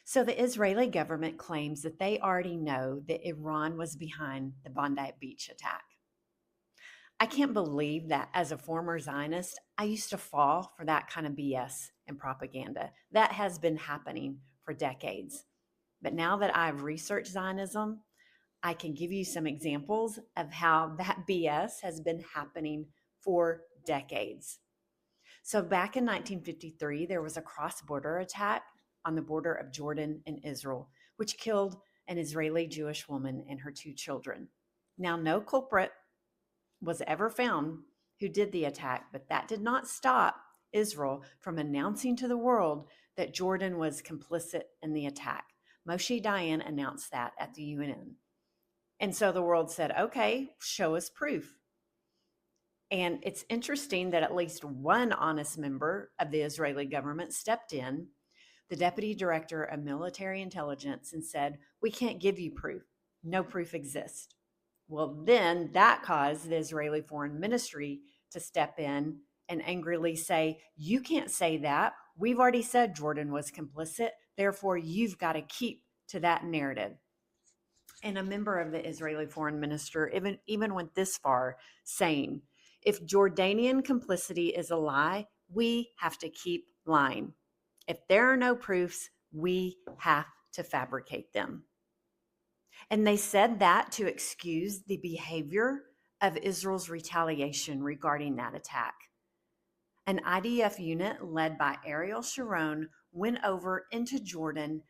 So the Israeli government claims that they already know that Iran was behind the Bondi Beach attack. I can't believe that as a former Zionist, I used to fall for that kind of BS and propaganda. That has been happening for decades. But now that I've researched Zionism, I can give you some examples of how that BS has been happening for decades. So back in 1953, there was a cross border attack on the border of Jordan and Israel, which killed an Israeli Jewish woman and her two children. Now, no culprit was ever found who did the attack, but that did not stop Israel from announcing to the world that Jordan was complicit in the attack. Moshe Dayan announced that at the UN. And so the world said, okay, show us proof. And it's interesting that at least one honest member of the Israeli government stepped in, the deputy director of military intelligence, and said, we can't give you proof. No proof exists. Well, then that caused the Israeli foreign ministry to step in and angrily say, you can't say that. We've already said Jordan was complicit. Therefore, you've got to keep to that narrative. And a member of the Israeli foreign minister even went this far, saying, if Jordanian complicity is a lie, we have to keep lying. If there are no proofs, we have to fabricate them. And they said that to excuse the behavior of Israel's retaliation regarding that attack. An IDF unit led by Ariel Sharon went over into Jordan,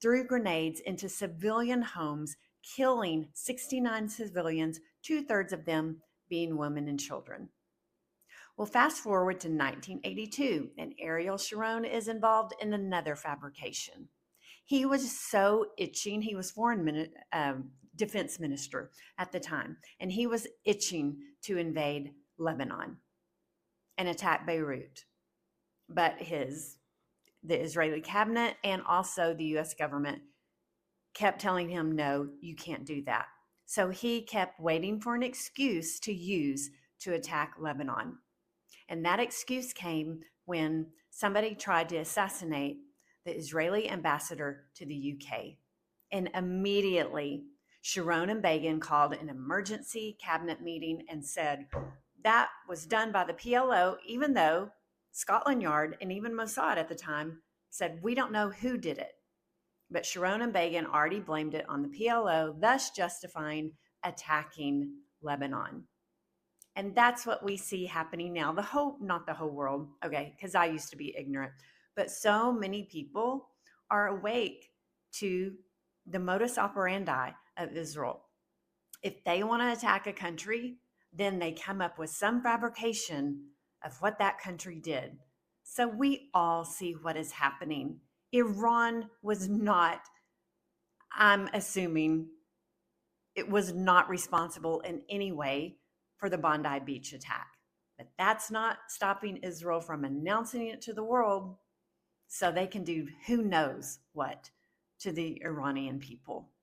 threw grenades into civilian homes, killing 69 civilians, 2/3 of them being women and children. Well, fast forward to 1982, and Ariel Sharon is involved in another fabrication. He was so itching. He was defense minister at the time, and he was itching to invade Lebanon and attack Beirut. But the Israeli cabinet and also the U.S. government kept telling him, no, you can't do that. So he kept waiting for an excuse to use to attack Lebanon. And that excuse came when somebody tried to assassinate the Israeli ambassador to the UK. And immediately, Sharon and Begin called an emergency cabinet meeting and said that was done by the PLO, even though Scotland Yard and even Mossad at the time said, we don't know who did it. But Sharon and Begin already blamed it on the PLO, thus justifying attacking Lebanon. And that's what we see happening now. Not the whole world, okay, because I used to be ignorant, but so many people are awake to the modus operandi of Israel. If they want to attack a country, then they come up with some fabrication of what that country did. So we all see what is happening. Iran was not, I'm assuming, it was not responsible in any way for the Bondi Beach attack. But that's not stopping Israel from announcing it to the world so they can do who knows what to the Iranian people.